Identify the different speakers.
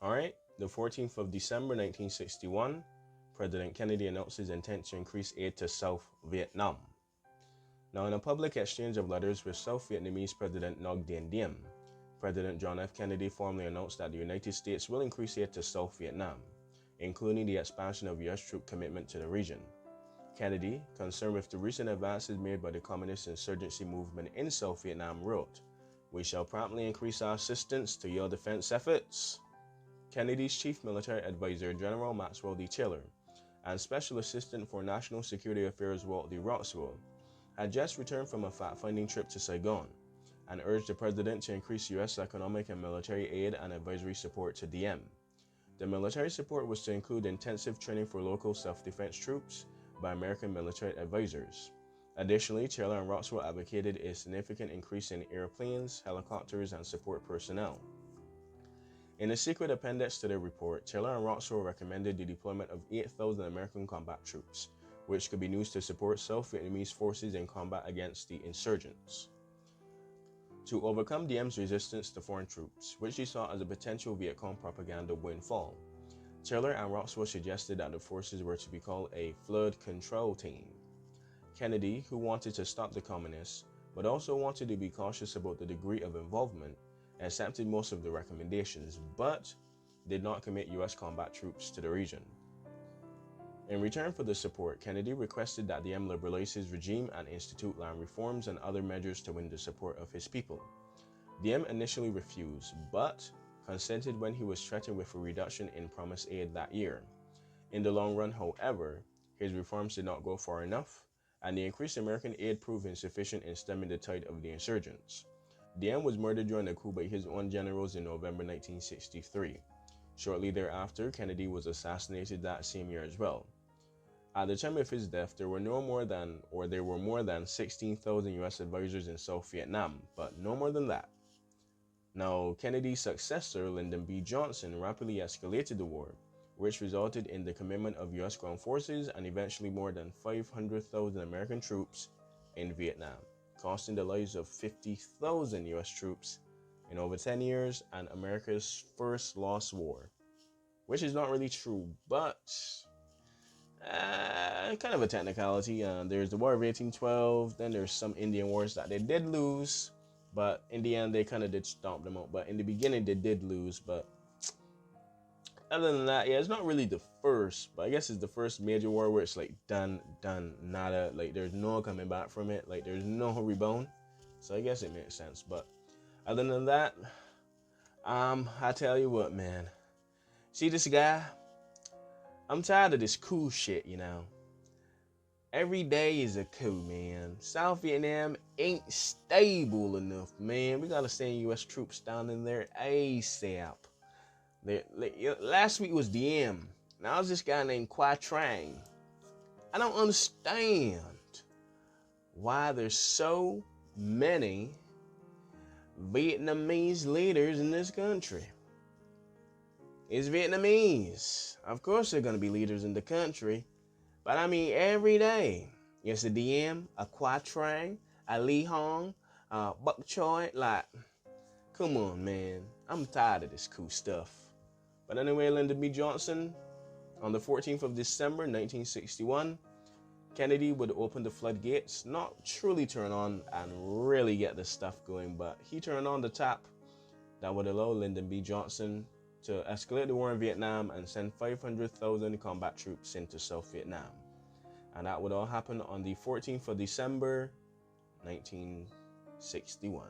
Speaker 1: All right, the 14th of December 1961, President Kennedy announced his intent to increase aid to South Vietnam. Now, in a public exchange of letters with South Vietnamese President Ngoc Dinh Diem, President John F. Kennedy formally announced that the United States will increase aid to South Vietnam, including the expansion of U.S. troop commitment to the region. Kennedy, concerned with the recent advances made by the communist insurgency movement in South Vietnam, wrote, "We shall promptly increase our assistance to your defense efforts." Kennedy's chief military advisor, General Maxwell D. Taylor, and Special Assistant for National Security Affairs, Walt D. Roxwell, had just returned from a fact-finding trip to Saigon and urged the president to increase U.S. economic and military aid and advisory support to Diem. The military support was to include intensive training for local self-defense troops by American military advisors. Additionally, Taylor and Roxwell advocated a significant increase in airplanes, helicopters, and support personnel. In a secret appendix to their report, Taylor and Roxwell recommended the deployment of 8,000 American combat troops, which could be used to support South Vietnamese forces in combat against the insurgents. To overcome Diem's resistance to foreign troops, which he saw as a potential Viet Cong propaganda windfall, Taylor and Roxwell suggested that the forces were to be called a flood control team. Kennedy, who wanted to stop the communists, but also wanted to be cautious about the degree of involvement, accepted most of the recommendations, but did not commit U.S. combat troops to the region. In return for the support, Kennedy requested that Diem liberalize his regime and institute land reforms and other measures to win the support of his people. Diem initially refused, but consented when he was threatened with a reduction in promised aid that year. In the long run, however, his reforms did not go far enough, and the increased American aid proved insufficient in stemming the tide of the insurgents. Diem was murdered during a coup by his own generals in November 1963. Shortly thereafter, Kennedy was assassinated that same year as well. At the time of his death, there were more than 16,000 U.S. advisors in South Vietnam, but no more than that. Now, Kennedy's successor, Lyndon B. Johnson, rapidly escalated the war, which resulted in the commitment of U.S. ground forces and eventually more than 500,000 American troops in Vietnam, costing the lives of 50,000 U.S. troops in over 10 years and America's first lost war, which is not really true, but kind of a technicality. There's the War of 1812, then there's some Indian wars that they did lose, but in the end they kind of did stomp them out. But in the beginning they did lose, but other than that, yeah, it's not really the first, but I guess it's the first major war where it's like done, nada, like there's no coming back from it, like there's no rebound. So I guess it makes sense. But other than that, I tell you what, man. See this guy? I'm tired of this coup shit, you know. Every day is a coup, man. South Vietnam ain't stable enough, man. We gotta send U.S. troops down in there ASAP. Last week was Diem. Now it's this guy named Quai Trang. I don't understand why there's so many Vietnamese leaders in this country. It's Vietnamese. Of course they're going to be leaders in the country. But I mean, every day, it's a Diem, a Quai Trang, a Lee Hong, Bok Choy. Like, come on, man. I'm tired of this cool stuff. But anyway, Lyndon B. Johnson, on the 14th of December, 1961, Kennedy would open the floodgates, not truly turn on and really get the stuff going, but he turned on the tap that would allow Lyndon B. Johnson to escalate the war in Vietnam and send 500,000 combat troops into South Vietnam. And that would all happen on the 14th of December, 1961.